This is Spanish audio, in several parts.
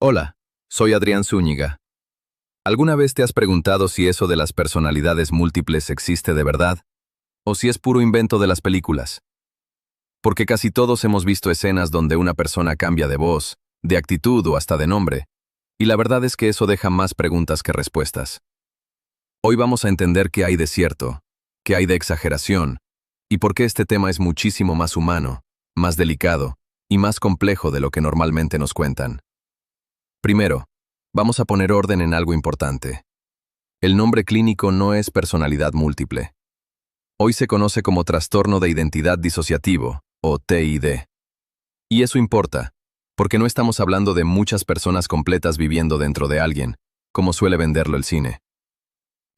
Hola, soy Adrián Zúñiga. ¿Alguna vez te has preguntado si eso de las personalidades múltiples existe de verdad o si es puro invento de las películas? Porque casi todos hemos visto escenas donde una persona cambia de voz, de actitud o hasta de nombre, y la verdad es que eso deja más preguntas que respuestas. Hoy vamos a entender qué hay de cierto, qué hay de exageración, y por qué este tema es muchísimo más humano, más delicado y más complejo de lo que normalmente nos cuentan. Primero, vamos a poner orden en algo importante. El nombre clínico no es personalidad múltiple. Hoy se conoce como trastorno de identidad disociativo, o TID. Y eso importa, porque no estamos hablando de muchas personas completas viviendo dentro de alguien, como suele venderlo el cine.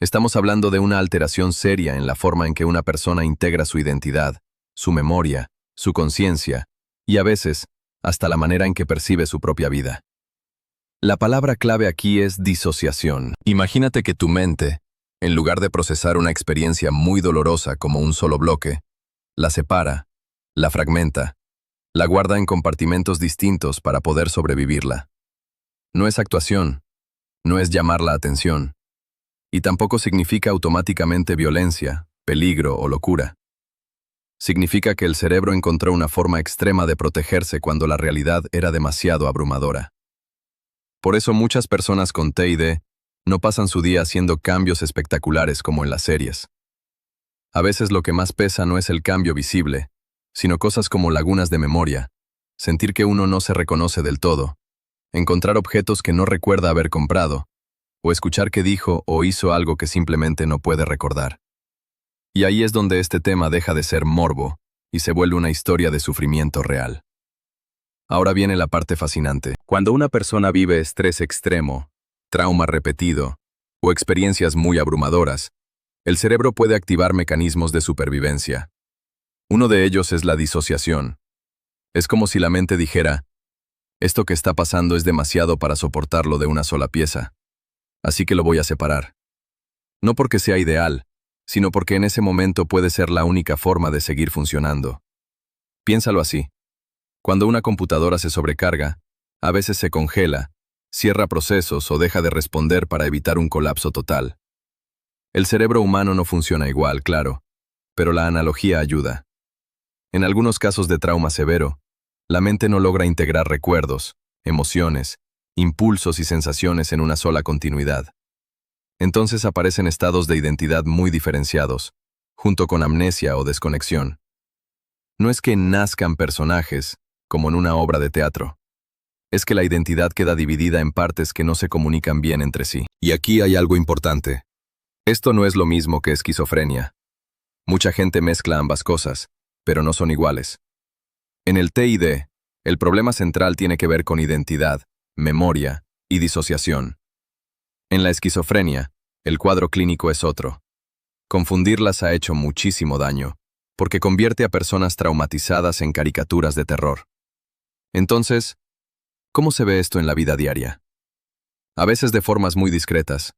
Estamos hablando de una alteración seria en la forma en que una persona integra su identidad, su memoria, su conciencia, y a veces, hasta la manera en que percibe su propia vida. La palabra clave aquí es disociación. Imagínate que tu mente, en lugar de procesar una experiencia muy dolorosa como un solo bloque, la separa, la fragmenta, la guarda en compartimentos distintos para poder sobrevivirla. No es actuación, no es llamar la atención, y tampoco significa automáticamente violencia, peligro o locura. Significa que el cerebro encontró una forma extrema de protegerse cuando la realidad era demasiado abrumadora. Por eso muchas personas con TID no pasan su día haciendo cambios espectaculares como en las series. A veces lo que más pesa no es el cambio visible, sino cosas como lagunas de memoria, sentir que uno no se reconoce del todo, encontrar objetos que no recuerda haber comprado, o escuchar que dijo o hizo algo que simplemente no puede recordar. Y ahí es donde este tema deja de ser morbo y se vuelve una historia de sufrimiento real. Ahora viene la parte fascinante. Cuando una persona vive estrés extremo, trauma repetido o experiencias muy abrumadoras, el cerebro puede activar mecanismos de supervivencia. Uno de ellos es la disociación. Es como si la mente dijera, esto que está pasando es demasiado para soportarlo de una sola pieza, así que lo voy a separar. No porque sea ideal, sino porque en ese momento puede ser la única forma de seguir funcionando. Piénsalo así. Cuando una computadora se sobrecarga, a veces se congela, cierra procesos o deja de responder para evitar un colapso total. El cerebro humano no funciona igual, claro, pero la analogía ayuda. En algunos casos de trauma severo, la mente no logra integrar recuerdos, emociones, impulsos y sensaciones en una sola continuidad. Entonces aparecen estados de identidad muy diferenciados, junto con amnesia o desconexión. No es que nazcan personajes, como en una obra de teatro. Es que la identidad queda dividida en partes que no se comunican bien entre sí. Y aquí hay algo importante. Esto no es lo mismo que esquizofrenia. Mucha gente mezcla ambas cosas, pero no son iguales. En el TID, el problema central tiene que ver con identidad, memoria y disociación. En la esquizofrenia, el cuadro clínico es otro. Confundirlas ha hecho muchísimo daño, porque convierte a personas traumatizadas en caricaturas de terror. Entonces, ¿cómo se ve esto en la vida diaria? A veces de formas muy discretas.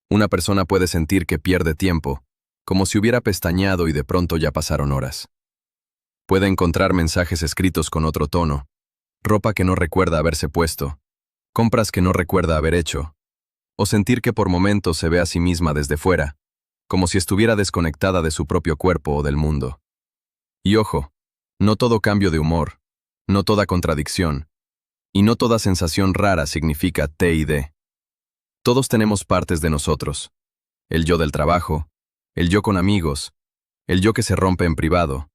Una persona puede sentir que pierde tiempo, como si hubiera pestañeado y de pronto ya pasaron horas. Puede encontrar mensajes escritos con otro tono, ropa que no recuerda haberse puesto, compras que no recuerda haber hecho, o sentir que por momentos se ve a sí misma desde fuera, como si estuviera desconectada de su propio cuerpo o del mundo. Y ojo, no todo cambio de humor, no toda contradicción, y no toda sensación rara significa TID. Todos tenemos partes de nosotros. El yo del trabajo, el yo con amigos, el yo que se rompe en privado,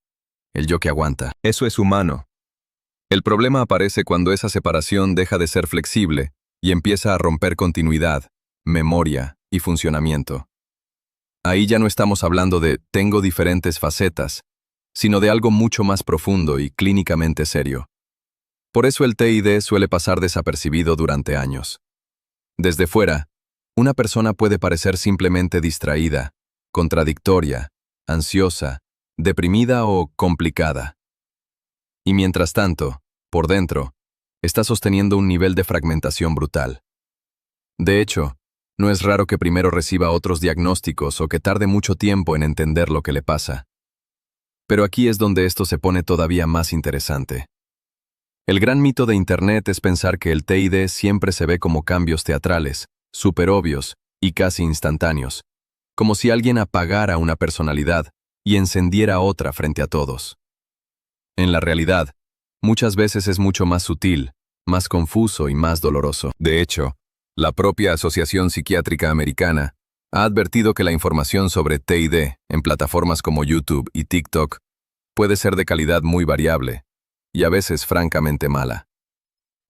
el yo que aguanta. Eso es humano. El problema aparece cuando esa separación deja de ser flexible y empieza a romper continuidad, memoria y funcionamiento. Ahí ya no estamos hablando de tengo diferentes facetas, sino de algo mucho más profundo y clínicamente serio. Por eso el TID suele pasar desapercibido durante años. Desde fuera, una persona puede parecer simplemente distraída, contradictoria, ansiosa, deprimida o complicada. Y mientras tanto, por dentro, está sosteniendo un nivel de fragmentación brutal. De hecho, no es raro que primero reciba otros diagnósticos o que tarde mucho tiempo en entender lo que le pasa. Pero aquí es donde esto se pone todavía más interesante. El gran mito de Internet es pensar que el TID siempre se ve como cambios teatrales, súper obvios y casi instantáneos, como si alguien apagara una personalidad y encendiera otra frente a todos. En la realidad, muchas veces es mucho más sutil, más confuso y más doloroso. De hecho, la propia Asociación Psiquiátrica Americana ha advertido que la información sobre TID en plataformas como YouTube y TikTok puede ser de calidad muy variable y a veces francamente mala.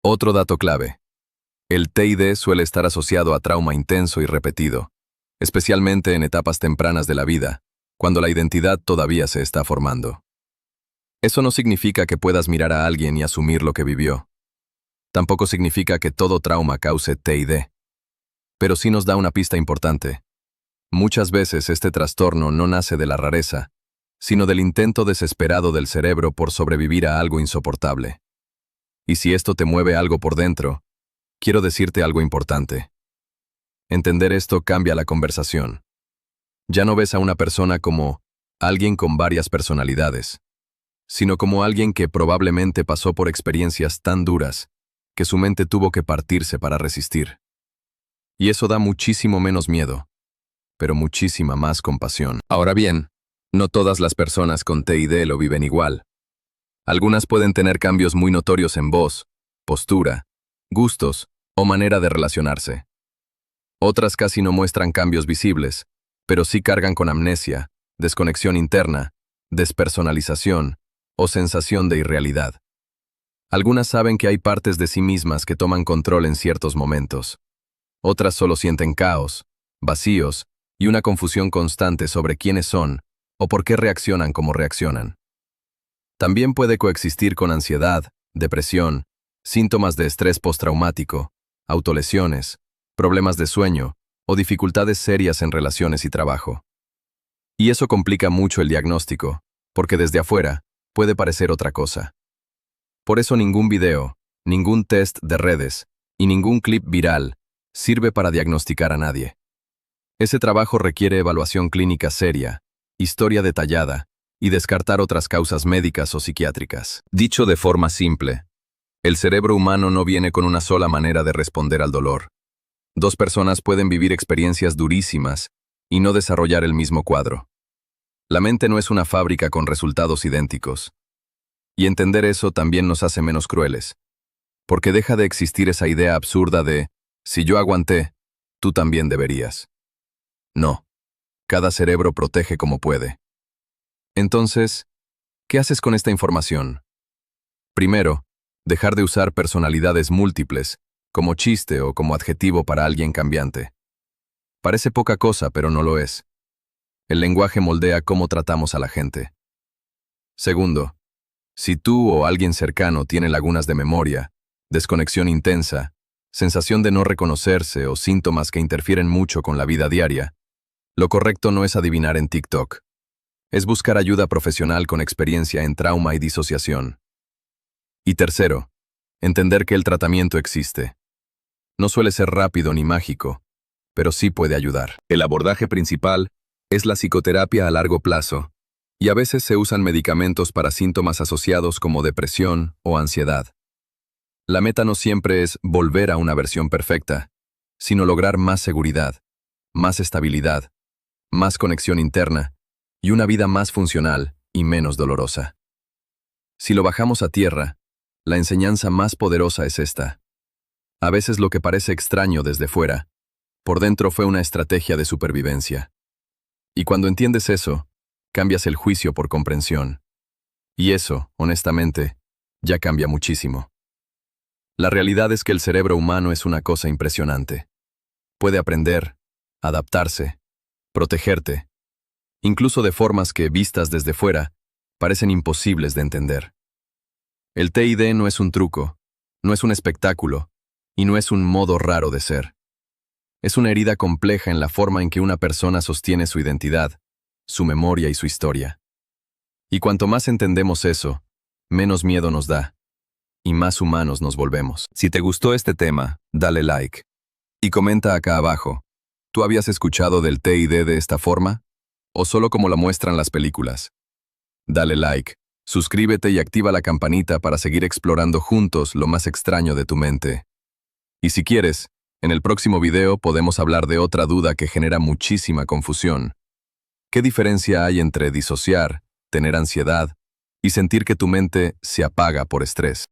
Otro dato clave. El TID suele estar asociado a trauma intenso y repetido, especialmente en etapas tempranas de la vida, cuando la identidad todavía se está formando. Eso no significa que puedas mirar a alguien y asumir lo que vivió. Tampoco significa que todo trauma cause TID. Pero sí nos da una pista importante. Muchas veces este trastorno no nace de la rareza, sino del intento desesperado del cerebro por sobrevivir a algo insoportable. Y si esto te mueve algo por dentro, quiero decirte algo importante. Entender esto cambia la conversación. Ya no ves a una persona como alguien con varias personalidades, sino como alguien que probablemente pasó por experiencias tan duras que su mente tuvo que partirse para resistir. Y eso da muchísimo menos miedo, pero muchísima más compasión. Ahora bien, no todas las personas con TID lo viven igual. Algunas pueden tener cambios muy notorios en voz, postura, gustos o manera de relacionarse. Otras casi no muestran cambios visibles, pero sí cargan con amnesia, desconexión interna, despersonalización o sensación de irrealidad. Algunas saben que hay partes de sí mismas que toman control en ciertos momentos. Otras solo sienten caos, vacíos y una confusión constante sobre quiénes son o por qué reaccionan como reaccionan. También puede coexistir con ansiedad, depresión, síntomas de estrés postraumático, autolesiones, problemas de sueño o dificultades serias en relaciones y trabajo. Y eso complica mucho el diagnóstico, porque desde afuera puede parecer otra cosa. Por eso ningún video, ningún test de redes y ningún clip viral sirve para diagnosticar a nadie. Ese trabajo requiere evaluación clínica seria, historia detallada y descartar otras causas médicas o psiquiátricas. Dicho de forma simple, el cerebro humano no viene con una sola manera de responder al dolor. Dos personas pueden vivir experiencias durísimas y no desarrollar el mismo cuadro. La mente no es una fábrica con resultados idénticos. Y entender eso también nos hace menos crueles, porque deja de existir esa idea absurda de, si yo aguanté, tú también deberías. No, cada cerebro protege como puede. Entonces, ¿qué haces con esta información? Primero, dejar de usar personalidades múltiples, como chiste o como adjetivo para alguien cambiante. Parece poca cosa, pero no lo es. El lenguaje moldea cómo tratamos a la gente. Segundo, si tú o alguien cercano tiene lagunas de memoria, desconexión intensa, sensación de no reconocerse o síntomas que interfieren mucho con la vida diaria, lo correcto no es adivinar en TikTok. Es buscar ayuda profesional con experiencia en trauma y disociación. Y tercero, entender que el tratamiento existe. No suele ser rápido ni mágico, pero sí puede ayudar. El abordaje principal es la psicoterapia a largo plazo, y a veces se usan medicamentos para síntomas asociados como depresión o ansiedad. La meta no siempre es volver a una versión perfecta, sino lograr más seguridad, más estabilidad, más conexión interna y una vida más funcional y menos dolorosa. Si lo bajamos a tierra, la enseñanza más poderosa es esta. A veces lo que parece extraño desde fuera, por dentro fue una estrategia de supervivencia. Y cuando entiendes eso, cambias el juicio por comprensión. Y eso, honestamente, ya cambia muchísimo. La realidad es que el cerebro humano es una cosa impresionante. Puede aprender, adaptarse, protegerte, incluso de formas que, vistas desde fuera, parecen imposibles de entender. El TID no es un truco, no es un espectáculo, y no es un modo raro de ser. Es una herida compleja en la forma en que una persona sostiene su identidad, su memoria y su historia. Y cuanto más entendemos eso, menos miedo nos da, y más humanos nos volvemos. Si te gustó este tema, dale like. Y comenta acá abajo, ¿tú habías escuchado del TID de esta forma? ¿O solo como lo muestran las películas? Dale like, Suscríbete y activa la campanita para seguir explorando juntos lo más extraño de tu mente. Y si quieres, en el próximo video podemos hablar de otra duda que genera muchísima confusión. ¿Qué diferencia hay entre disociar, tener ansiedad y sentir que tu mente se apaga por estrés?